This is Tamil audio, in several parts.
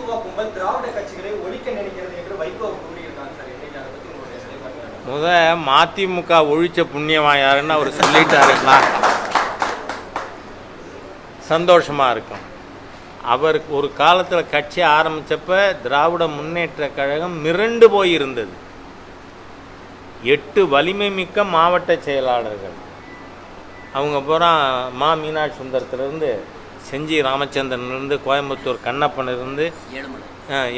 திமுக கும்பல் திராவிட கட்சிகளை ஒழிக்க நினைக்கிறது என்று வைகோ கூறியிருக்காங்க சார். இன்னைக்கு அதை பற்றி உங்களுடைய நிலைப்பாடு? மதிமுக ஒழிச்ச புண்ணியவன் யாருன்னு அவர் சொல்லிட்டாருங்களா, சந்தோஷமாக இருக்கும். அவருக்கு ஒரு காலத்தில் கட்சி ஆரம்பித்தப்ப திராவிட முன்னேற்ற கழகம் மிரண்டு போயிருந்தது. 8 வலிமை மிக்க மாவட்ட செயலாளர்கள், அவங்க பூரா மீனாட்சி சுந்தரத்துலேருந்து செஞ்சி ராமச்சந்திரன்லேருந்து கோயம்புத்தூர் கண்ணப்பனிலிருந்து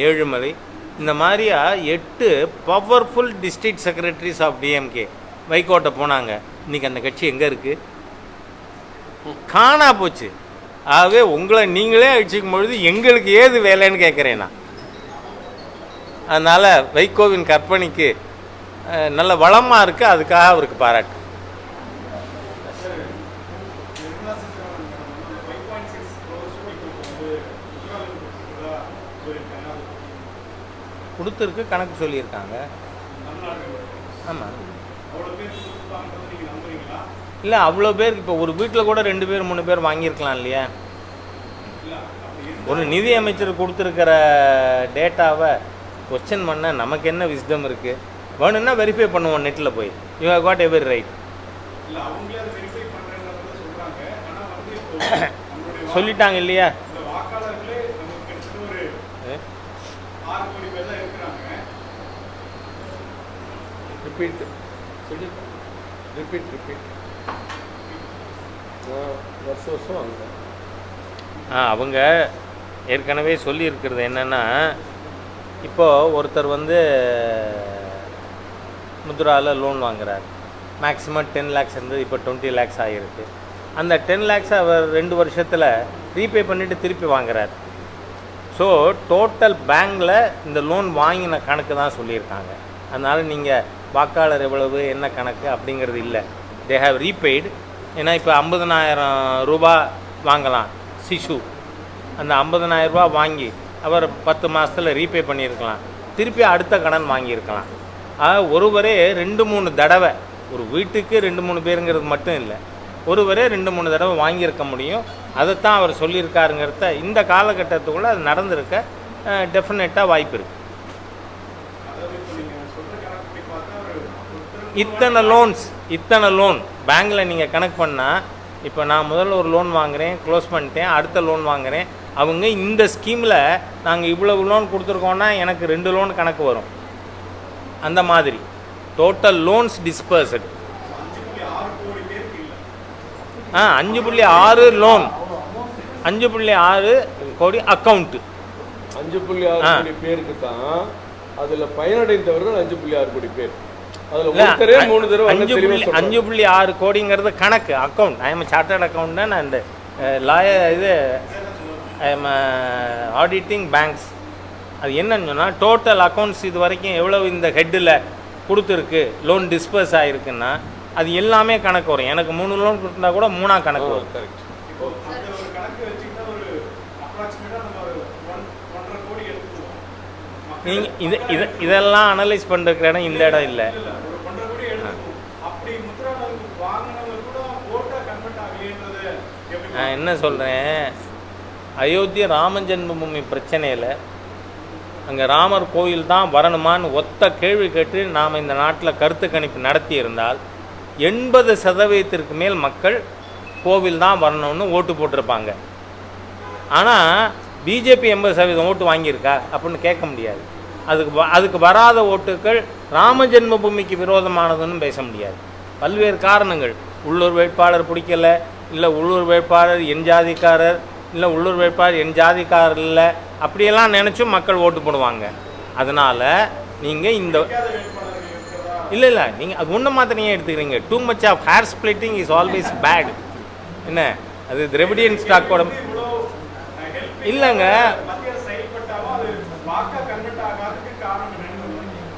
ஏழுமலை, இந்த மாதிரியா 8 powerful district secretaries of DMK வைகோட்டை போனாங்க. இன்றைக்கி அந்த கட்சி எங்கே இருக்குது? காணா போச்சு. ஆகவே உங்களை நீங்களே அழிச்சிக்கும் பொழுது எங்களுக்கு ஏது வேலைன்னு கேட்குறேன் நான். அதனால் வைகோவின் கற்பனைக்கு நல்ல வளமாக இருக்குது, அதுக்காக அவருக்கு பாராட்டு. கொடுத்துருக்கு, கணக்கு சொல்லியிருக்காங்க. ஆமாம், இல்லை அவ்வளோ பேருக்கு இப்போ ஒரு வீட்டில் கூட 2 பேர் 3 பேர் வாங்கியிருக்கலாம் இல்லையா? ஒரு நிதி அமைச்சர் கொடுத்துருக்கிற டேட்டாவை கொஸ்டின் பண்ண நமக்கு என்ன விஸ்டம் இருக்குது? வேணும்னா வெரிஃபை பண்ணுவோம் நெட்டில் போய். You have got every right. சொல்லிட்டாங்க இல்லையா? ரிப்பீட் வருஷம் அவங்க ஏற்கனவே சொல்லியிருக்கிறது என்னென்னா, இப்போது ஒருத்தர் முத்ராவில் லோன் வாங்குறார். மேக்ஸிமம் 10 lakhs இருந்தது, இப்போ 20 lakhs ஆகிருக்கு. அந்த 10 lakhs அவர் 2 வருஷத்தில் ரீபே பண்ணிவிட்டு திருப்பி வாங்குறார். ஸோ டோட்டல் பேங்கில் இந்த லோன் வாங்கின கணக்கு தான் சொல்லியிருக்காங்க. அதனால் நீங்கள் வாக்காளர் எவ்வளவு என்ன கணக்கு அப்படிங்கிறது இல்லை. They have repaid. ஏன்னா இப்போ 50,000 ரூபா வாங்கலாம் சிசு. அந்த 50,000 ரூபா வாங்கி அவர் 10 மாதத்தில் ரீபே பண்ணியிருக்கலாம், திருப்பி அடுத்த கடன் வாங்கியிருக்கலாம். ஒருவரே 2-3 தடவை, ஒரு வீட்டுக்கு 2-3 பேருங்கிறது மட்டும் இல்லை, ஒருவரே 2-3 தடவை வாங்கியிருக்க முடியும். அதைத்தான் அவர் சொல்லியிருக்காருங்கிறத இந்த காலகட்டத்துக்குள்ளே அது நடந்திருக்க டெஃபினட்டாக வாய்ப்பு இருக்குது. இத்தனை லோன் பேங்கில் நீங்கள் கணக்கு பண்ணால், இப்போ நான் முதல்ல ஒரு லோன் வாங்குகிறேன், க்ளோஸ் பண்ணிட்டேன், அடுத்த லோன் வாங்குகிறேன். அவங்க இந்த ஸ்கீமில் நாங்கள் இவ்வளவு லோன் கொடுத்துருக்கோன்னா எனக்கு 2 லோன் கணக்கு வரும். அந்த மாதிரி டோட்டல் லோன்ஸ் டிஸ்பர்ஸ்டு 5.6 லோன், 5.6 கோடி அக்கௌண்ட்டு. 5.6 கோடி பேருக்கு தான் அதில் பயனடைந்தவர்கள் 5.6 கோடி பேர். 5.6 கோடிங்கிறது கணக்கு, அக்கௌண்ட். ஐ எம் சார்ட்டர்ட் அக்கௌண்ட்னா நான் இந்த இது ஐ எம் ஆடிட்டிங் பேங்க்ஸ். அது என்னன்னு சொன்னால் டோட்டல் அக்கௌண்ட்ஸ் இது வரைக்கும் எவ்வளோ இந்த ஹெட்டில் கொடுத்துருக்கு, லோன் டிஸ்பர்ஸ் ஆகிருக்குன்னா அது எல்லாமே கணக்கு வரும். எனக்கு 3 லோன் கொடுத்தா கூட 3ஆ கணக்கு வரும். கரெக்ட். நீங்கள் இதெல்லாம் அனலைஸ் பண்ணுற இடம் இந்த இடம் இல்லை. நான் என்ன சொல்கிறேன், அயோத்தி ராம ஜென்மபூமி பிரச்சனையில் அங்கே ராமர் கோயில் தான் வரணுமான்னு ஒத்த கேள்வி கேட்டு நாம் இந்த நாட்டில் கருத்து கணிப்பு நடத்தியிருந்தால் 80% மேல் மக்கள் கோவில் தான் வரணும்னு ஓட்டு போட்டிருப்பாங்க. ஆனால் பிஜேபி 80% ஓட்டு வாங்கியிருக்கா அப்படின்னு கேட்க முடியாது. அதுக்கு வராத ஓட்டுக்கள் ராம ஜென்மபூமிக்கு விரோதமானதுன்னு பேச முடியாது. பல்வேறு காரணங்கள், உள்ளூர் வேட்பாளர் பிடிக்கலை, இல்லை உள்ளூர் வேட்பாளர் என் ஜாதிக்காரர், இல்லை உள்ளூர் வேட்பாளர் என் ஜாதிக்காரர் இல்லை, அப்படியெல்லாம் நினச்சும் மக்கள் ஓட்டு போடுவாங்க. அதனால் நீங்கள் இந்த இல்லை நீங்கள் அது ஒன்று மாத்திரம் நீங்கள் எடுத்துக்கிறீங்க. Too much of hair splitting is always bad. என்ன அது திராவிடியன் ஸ்டாக்கோட இல்லைங்க.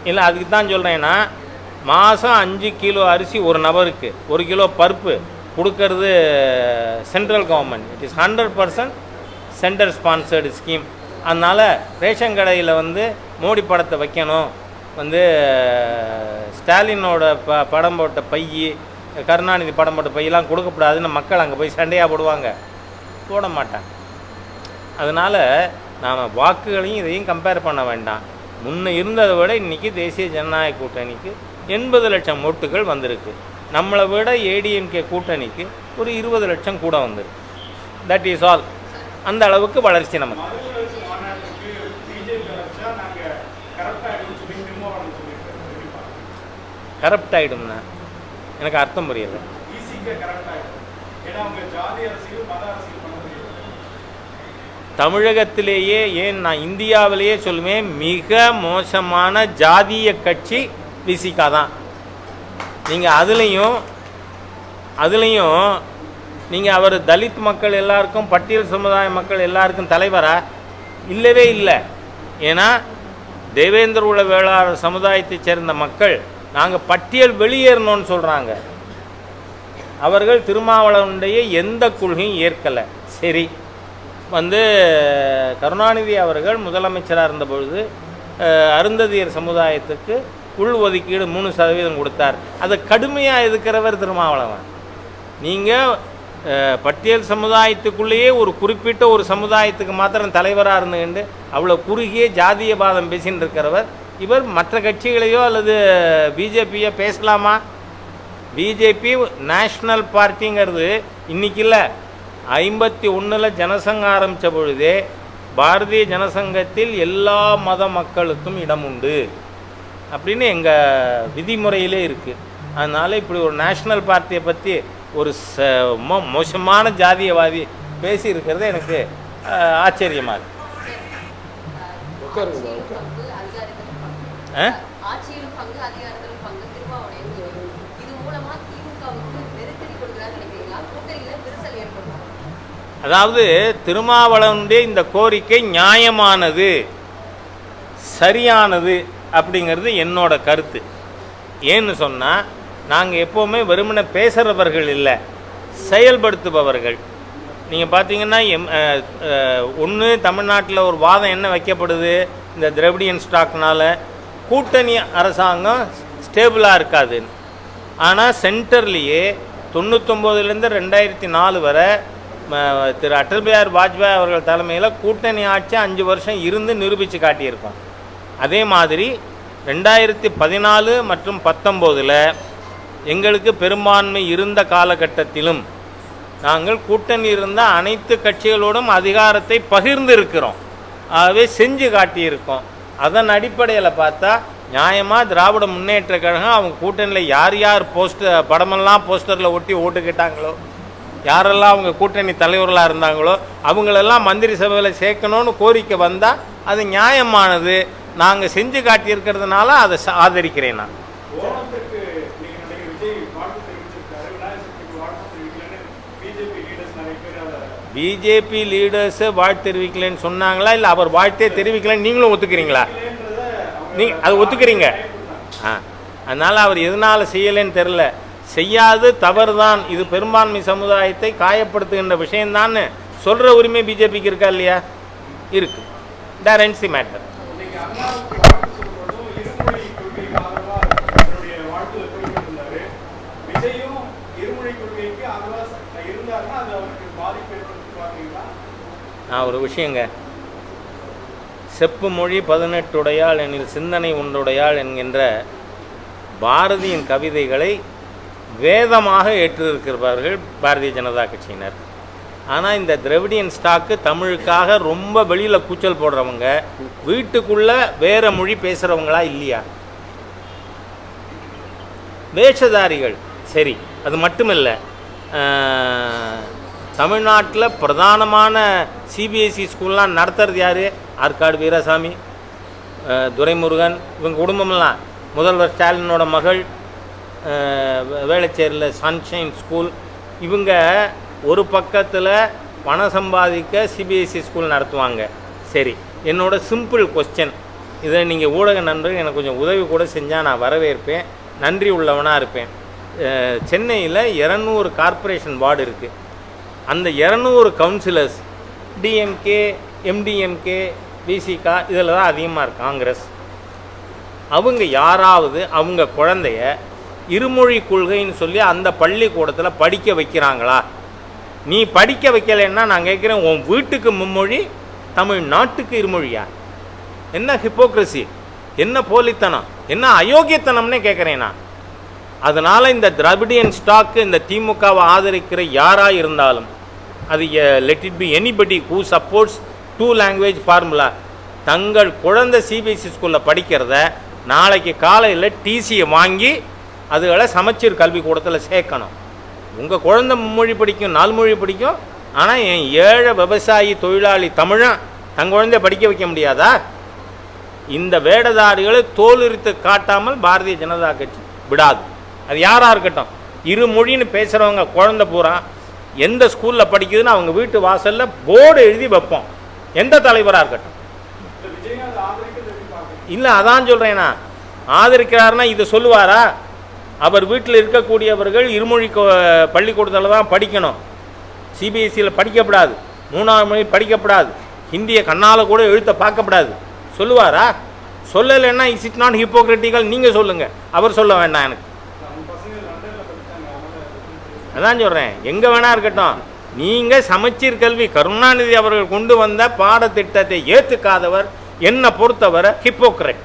இல்லை அதுக்கு தான் சொல்கிறேன்னா, மாதம் 5 கிலோ அரிசி ஒரு நபருக்கு, 1 கிலோ பருப்பு கொடுக்கறது central government. It is 100% centre sponsored scheme. அதனால் ரேஷன் கடையில் மோடி படத்தை வைக்கணும், ஸ்டாலினோட படம் போட்ட பை, கருணாநிதி படம் போட்ட பையெல்லாம் கொடுக்கக்கூடாதுன்னு மக்கள் அங்கே போய் சண்டையாக போடுவாங்க, போட மாட்டாங்க. அதனால் நாம் வாக்குகளையும் இதையும் கம்பேர் பண்ண வேண்டாம். முன்ன இருந்ததை விட இன்றைக்கி தேசிய ஜனநாயக கூட்டணிக்கு 80 லட்சம் ஓட்டுகள் வந்திருக்கு. நம்மளை விட ஏடிஎம்கே கூட்டணிக்கு ஒரு 20 லட்சம் கூட வந்திருக்கு. That is all. அந்த அளவுக்கு வளர்ச்சி நமக்கு. கரப்ட் ஆகிடும்னா எனக்கு அர்த்தம் புரியல. தமிழகத்திலேயே, ஏன் நான் இந்தியாவிலேயே சொல்லுவேன், மிக மோசமான ஜாதிய கட்சி விசிகா தான். நீங்கள் அதுலேயும் நீங்கள் அவர் தலித் மக்கள் எல்லாருக்கும், பட்டியல் சமுதாய மக்கள் எல்லாருக்கும் தலைவரா? இல்லவே இல்லை. ஏன்னா தேவேந்திர குல வேளாளர் சமுதாயத்தை சேர்ந்த மக்கள் நாங்கள் பட்டியல் வெளியேறணும்னு சொல்கிறாங்க. அவர்கள் திருமாவளவனுடைய எந்த கொள்கையும் ஏற்கலை. சரி, கருணாநிதி அவர்கள் முதலமைச்சராக இருந்தபொழுது அருந்ததியர் சமுதாயத்துக்கு உள் ஒதுக்கீடு 3% கொடுத்தார். அதை கடுமையாக எதிர்க்கிறவர் திருமாவளவன். நீங்கள் பட்டியல் சமுதாயத்துக்குள்ளேயே ஒரு குறிப்பிட்ட ஒரு சமுதாயத்துக்கு மாத்திரம் தலைவராக இருந்துக்கிண்டு அவ்வளோ குறுகிய ஜாதியவாதம் பேசின்னு இருக்கிறவர் இவர். மற்ற கட்சிகளையோ அல்லது பிஜேபியோ பேசலாமா? பிஜேபி நேஷ்னல் பார்ட்டிங்கிறது இன்றைக்கி இல்லை, 51 ஜனசங்கம் ஆரம்பித்த பொழுதே பாரதிய ஜனசங்கத்தில் எல்லா மத மக்களுக்கும் இடம் உண்டு அப்படின்னு எங்கள் விதிமுறையிலே இருக்குது. அதனால் இப்படி ஒரு நேஷ்னல் பார்ட்டியை பற்றி ஒரு மோசமான ஜாதியவாதி பேசியிருக்கிறது எனக்கு ஆச்சரியமாக இருக்குது. அதாவது திருமாவளவனுடைய இந்த கோரிக்கை நியாயமானது, சரியானது அப்படிங்கிறது என்னோட கருத்து. ஏன்னு சொன்னால், நாங்கள் எப்போவுமே வெறுமனை பேசுகிறவர்கள் இல்லை, செயல்படுத்துபவர்கள். நீங்கள் பார்த்தீங்கன்னா ஒன்று தமிழ்நாட்டில் ஒரு வாதம் என்ன வைக்கப்படுது, இந்த திராவிடியன் ஸ்டாக்னால் கூட்டணி அரசாங்கம் ஸ்டேபிளாக இருக்காதுன்னு. ஆனால் சென்டர்லேயே 99லேருந்து 2004 வரை திரு அடல் பிஹாரி வாஜ்பாய் அவர்கள் தலைமையில் கூட்டணி ஆட்சி 5 வருஷம் இருந்து நிரூபித்து காட்டியிருக்கோம். அதே மாதிரி 2014 மற்றும் 19 எங்களுக்கு பெரும்பான்மை இருந்த காலகட்டத்திலும் நாங்கள் கூட்டணி இருந்த அனைத்து கட்சிகளோடும் அதிகாரத்தை பகிர்ந்து இருக்கிறோம். ஆகவே செஞ்சு காட்டியிருக்கோம். அதன் அடிப்படையில் பார்த்தா நியாயமாக திராவிட முன்னேற்ற கழகம் அவங்க கூட்டணியில் யார் யார் படமெல்லாம் போஸ்டரில் ஒட்டி ஓட்டுக்கிட்டாங்களோ, யாரெல்லாம் அவங்க கூட்டணி தலைவர்களாக இருந்தாங்களோ அவங்களெல்லாம் மந்திரி சபையில் சேர்க்கணும்னு கோரிக்கை வந்தால் அது நியாயமானது. நாங்கள் செஞ்சு காட்டியிருக்கிறதுனால அதை ஆதரிக்கிறேன். நான் பிஜேபி லீடர்ஸு வாழ்த்து தெரிவிக்கலைன்னு சொன்னாங்களா, இல்லை அவர் வாழ்த்தே தெரிவிக்கலைன்னு நீங்களும் ஒத்துக்கிறீங்களா? நீங்கள் அதை ஒத்துக்கிறீங்க. அதனால் அவர் எதனால் செய்யலைன்னு தெரில. செய்யாது தவறு தான், இது பெரும்பான்மை சமுதாயத்தை காயப்படுத்துகின்ற விஷயம்தான்னு சொல்கிற உரிமை பிஜேபிக்கு இருக்கா இல்லையா? இருக்குது. That ends the matter. நான் ஒரு விஷயங்க, செப்பு மொழி 18 உடையாள் எனில் சிந்தனை ஒன்றுடையாள் என்கின்ற பாரதியின் கவிதைகளை வேதமாக ஏற்றிருக்கிறார்கள் பாரதிய ஜனதா கட்சியினர். ஆனால் இந்த திராவிடியன் ஸ்டாக்கு தமிழுக்காக ரொம்ப வெளியில் கூச்சல் போடுறவங்க வீட்டுக்குள்ளே வேறு மொழி பேசுகிறவங்களா இல்லையா? வேஷதாரிகள். சரி, அது மட்டுமில்லை, தமிழ்நாட்டில் பிரதானமான சிபிஎஸ்சி ஸ்கூல்லாம் நடத்துறது யார்? ஆற்காடு வீராசாமி, துரைமுருகன், இவங்க குடும்பமெல்லாம். முதல்வர் ஸ்டாலினோட மகள் வேளச்சேரியில் சன்ஷைன் ஸ்கூல். இவங்க ஒரு பக்கத்தில் பணம் சம்பாதிக்க சிபிஎஸ்சி ஸ்கூல் நடத்துவாங்க. சரி, என்னோட சிம்பிள் கொஸ்டின், இதை நீங்கள் ஊடக நண்பர்கள் எனக்கு கொஞ்சம் உதவி கூட செஞ்சால் நான் வரவேற்பேன், நன்றி உள்ளவனாக இருப்பேன். சென்னையில் 200 கார்ப்பரேஷன் வார்டு இருக்குது. அந்த 200 கவுன்சிலர்ஸ் டிஎம்கே, எம்டிஎம்கே, பிசிகா இதில் தான் அதிகமாக இருக்குது, காங்கிரஸ். அவங்க யாராவது அவங்க குழந்தைய இருமொழி கொள்கைன்னு சொல்லி அந்த பள்ளிக்கூடத்தில் படிக்க வைக்கிறாங்களா? நீ படிக்க வைக்கலைன்னா நான் கேட்குறேன், உன் வீட்டுக்கு மும்மொழி, தமிழ்நாட்டுக்கு இருமொழியா? என்ன ஹிப்போக்ரசி, என்ன போலித்தனம், என்ன அயோக்கியத்தனம்னே கேட்குறேன் நான். அதனால் இந்த திராவிடியன் ஸ்டாக்கு, இந்த திமுகவை ஆதரிக்கிற யாராக இருந்தாலும், அது let it be anybody who supports 2 language formula, தங்கள் குழந்தை சிபிஎஸ்சி ஸ்கூலில் படிக்கிறத நாளைக்கு காலையில் டிசியை வாங்கி அதுகளை சமச்சீர் கல்விக்கூடத்தில் சேர்க்கணும். உங்கள் குழந்தை மும்மொழி படிக்கும், 4 மொழி படிக்கும். ஆனால் என் ஏழை விவசாயி தொழிலாளி தமிழன் தன் குழந்தைய படிக்க வைக்க முடியாதா? இந்த வேடதாரிகளை தோலுரித்து காட்டாமல் பாரதிய ஜனதா கட்சி விடாது. அது யாராக இருக்கட்டும், இருமொழின்னு பேசுகிறவங்க குழந்தை பூரா எந்த ஸ்கூலில் படிக்குதுன்னு அவங்க வீட்டு வாசலில் போர்டு எழுதி வைப்போம், எந்த தலைவராக இருக்கட்டும். இல்லை, அதான் சொல்கிறேன்னா, ஆதரிக்கிறாருன்னா இதை சொல்லுவாரா? அவர் வீட்டில் இருக்கக்கூடியவர்கள் இருமொழி பள்ளிக்கூடத்தில் தான் படிக்கணும், சிபிஎஸ்சியில் படிக்கப்படாது, 3ஆவது மொழி படிக்கப்படாது, ஹிந்தியை கண்ணால் கூட எழுத்த பார்க்கப்படாது சொல்லுவாரா? சொல்லலைன்னா இஸ் இட் நாட் ஹிப்போக்ரிட்டிக்கல்? நீங்கள் சொல்லுங்கள், அவர் சொல்ல வேண்டாம் எனக்கு. அதான் சொல்கிறேன், எங்கே வேணா இருக்கட்டும். நீங்கள் சமச்சீர் கல்வி கருணாநிதி அவர்கள் கொண்டு வந்த பாடத்திட்டத்தை ஏற்றுக்காதவர் என்னை பொறுத்தவரை ஹிப்போக்ரட்.